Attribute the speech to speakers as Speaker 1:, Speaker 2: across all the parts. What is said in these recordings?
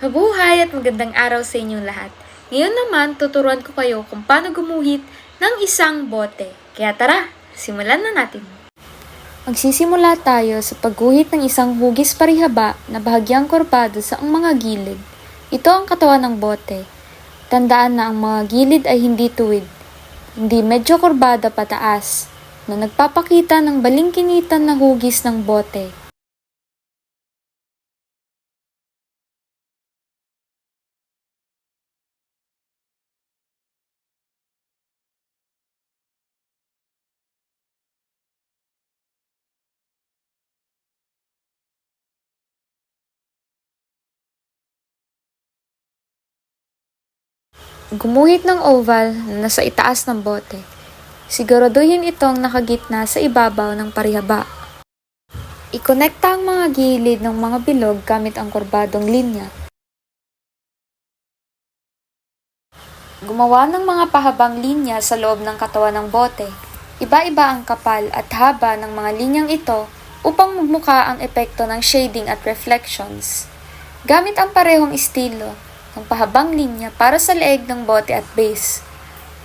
Speaker 1: Mabuhay at magandang araw sa inyong lahat. Ngayon naman, tuturuan ko kayo kung paano gumuhit ng isang bote. Kaya tara, simulan na natin. Magsisimula tayo sa pagguhit ng isang hugis parihaba na bahagyang kurbado sa mga gilid. Ito ang katawan ng bote. Tandaan na ang mga gilid ay hindi tuwid, hindi medyo kurbada pataas, na nagpapakita ng balingkinitan na hugis ng bote. Gumuhit ng oval na nasa itaas ng bote. Siguraduhin itong nakagitna sa ibabaw ng parihaba. Ikonekta ang mga gilid ng mga bilog gamit ang kurbadong linya. Gumawa ng mga pahabang linya sa loob ng katawan ng bote. Iba-iba ang kapal at haba ng mga linyang ito upang magmukha ang epekto ng shading at reflections. Gamit ang parehong estilo ng pahabang linya para sa leeg ng bote at base.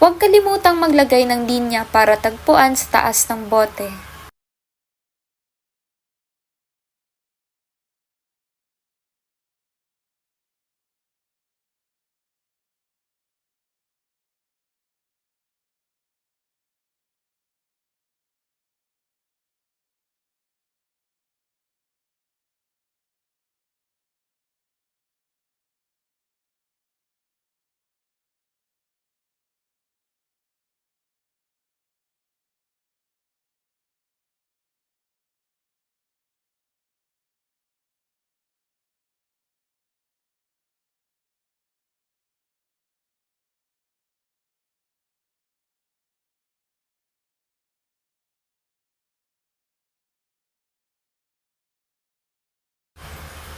Speaker 1: Huwag kalimutang maglagay ng linya para tagpuan sa taas ng bote.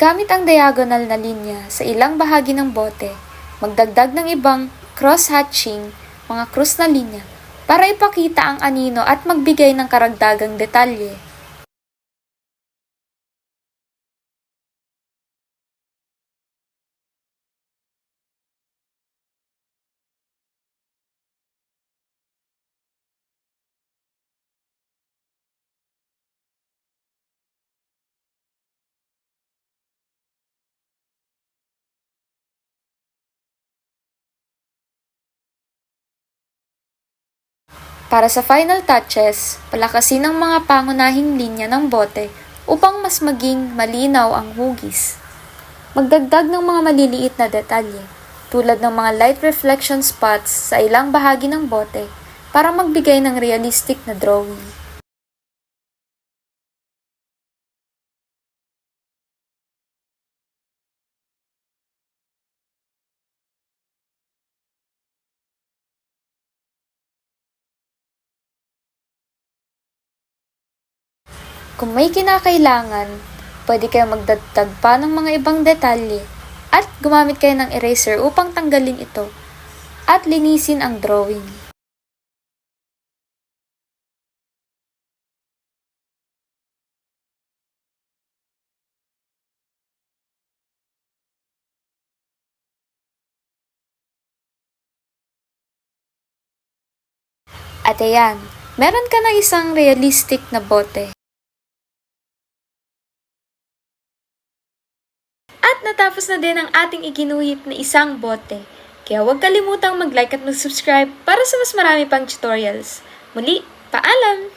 Speaker 1: Gamit ang diagonal na linya sa ilang bahagi ng bote, magdagdag ng ibang cross-hatching, mga krus na linya, para ipakita ang anino at magbigay ng karagdagang detalye. Para sa final touches, palakasin ang mga pangunahing linya ng bote upang mas maging malinaw ang hugis. Magdagdag ng mga maliliit na detalye, tulad ng mga light reflection spots sa ilang bahagi ng bote para magbigay ng realistic na drawing. Kung may kinakailangan, pwede kayong magdagdag pa ng mga ibang detalye at gumamit kayo ng eraser upang tanggalin ito at linisin ang drawing. At ayan, meron ka na isang realistic na bote. At natapos na din ang ating iginuhit na isang bote. Kaya huwag kalimutang mag-like at mag-subscribe para sa mas marami pang tutorials. Muli, paalam!